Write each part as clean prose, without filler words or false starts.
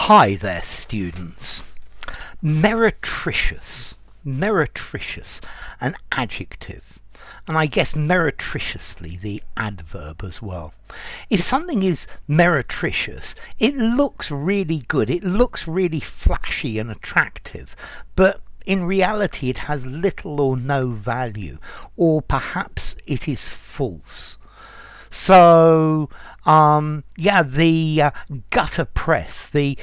Hi there, students. Meretricious. Meretricious, an adjective. And I guess meretriciously the adverb as well. If something is meretricious, it looks really good, it looks really flashy and attractive, but in reality it has little or no value, or perhaps it is false. So, the gutter press, the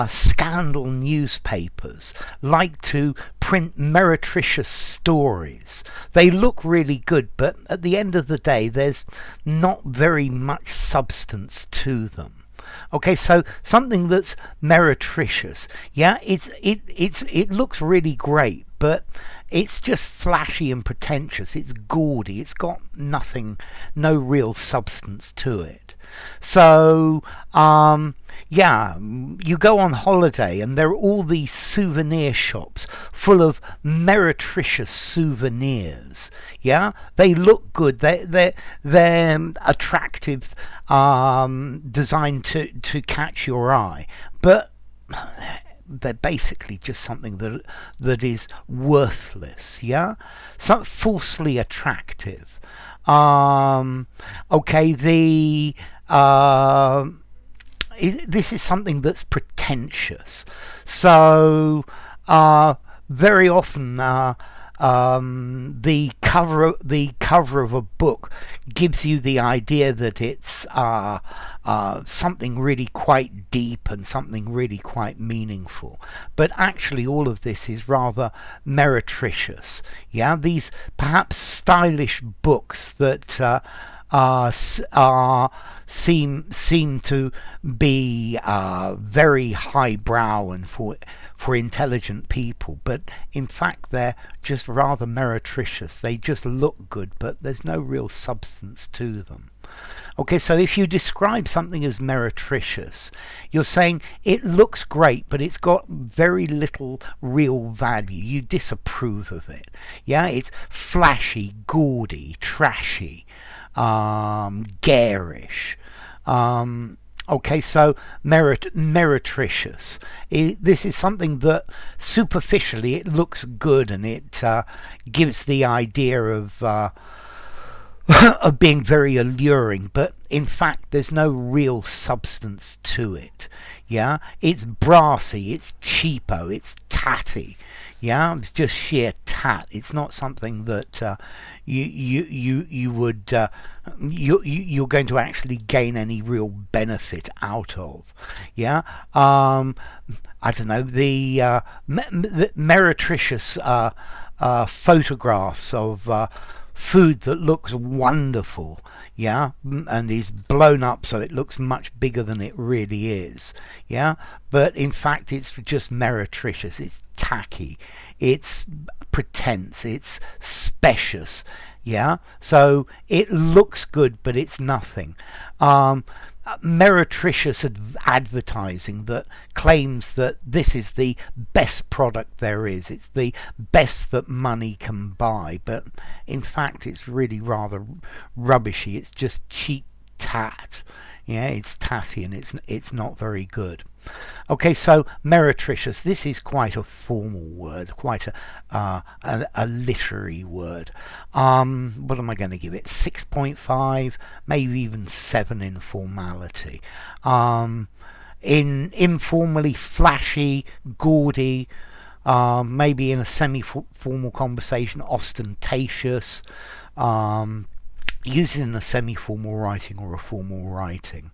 scandal newspapers like to print meretricious stories. They look really good, but at the end of the day, there's not very much substance to them. Okay, so something that's meretricious, it looks really great, but it's just flashy and pretentious. It's gaudy. It's got no real substance to it. So, you go on holiday and there are all these souvenir shops full of meretricious souvenirs. Yeah, they look good. They're attractive, designed to catch your eye, but they're basically just something that is worthless. Yeah, so falsely attractive. This is something that's pretentious. So very often the cover of a book gives you the idea that it's something really quite deep and something really quite meaningful, but actually all of this is rather meretricious. Yeah, these perhaps stylish books that seem to be very highbrow and for intelligent people, but in fact they're just rather meretricious. They just look good, but there's no real substance to them. Okay, so if you describe something as meretricious, you're saying it looks great, but it's got very little real value. You disapprove of it. Yeah, it's flashy, gaudy, trashy, garish. Okay, so meretricious. This is something that superficially it looks good and it gives the idea of of being very alluring, but in fact there's no real substance to it. Yeah, it's brassy, it's cheapo, it's tatty. Yeah, it's just sheer tat. It's not something that you're going to actually gain any real benefit out of. Yeah, I don't know, the meretricious photographs of food that looks wonderful, yeah, and is blown up so it looks much bigger than it really is. Yeah, but in fact it's just meretricious. It's tacky, it's pretense, it's specious. Yeah, so it looks good, but it's nothing. Meretricious advertising that claims that this is the best product there is, it's the best that money can buy, but in fact it's really rather rubbishy. It's just cheap tat. Yeah, it's tatty and it's not very good. Okay, so meretricious, this is quite a formal word, quite a literary word. What am I going to give it? 6.5, maybe even 7 in formality. In informally flashy, gaudy, maybe in a semi-formal conversation, ostentatious. Use it in a semi-formal writing or a formal writing.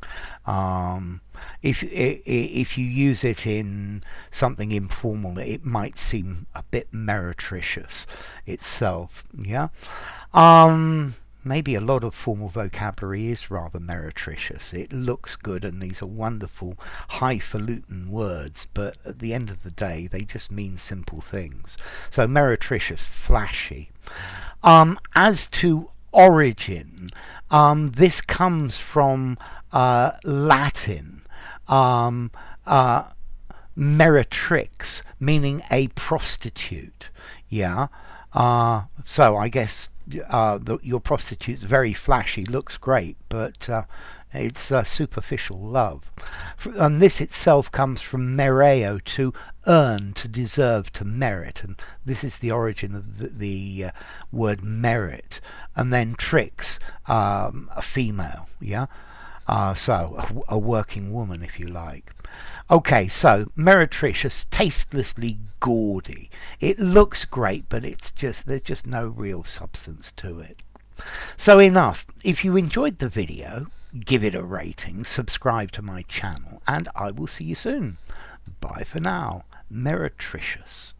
If you use it in something informal, it might seem a bit meretricious itself. Yeah. Maybe a lot of formal vocabulary is rather meretricious. It looks good, and these are wonderful, highfalutin words, but at the end of the day, they just mean simple things. So meretricious, flashy. As to origin, this comes from Latin, meretrix, meaning a prostitute. Yeah, so I guess your prostitute's very flashy, looks great, but It's superficial love. And this itself comes from mereo, to earn, to deserve, to merit. And this is the origin of the word merit. And then tricks, a female, yeah? So a working woman, if you like. Okay, so Meretricious, tastelessly gaudy. It looks great, but there's just no real substance to it. So enough. If you enjoyed the video, give it a rating, subscribe to my channel, and I will see you soon. Bye for now. Meretricious.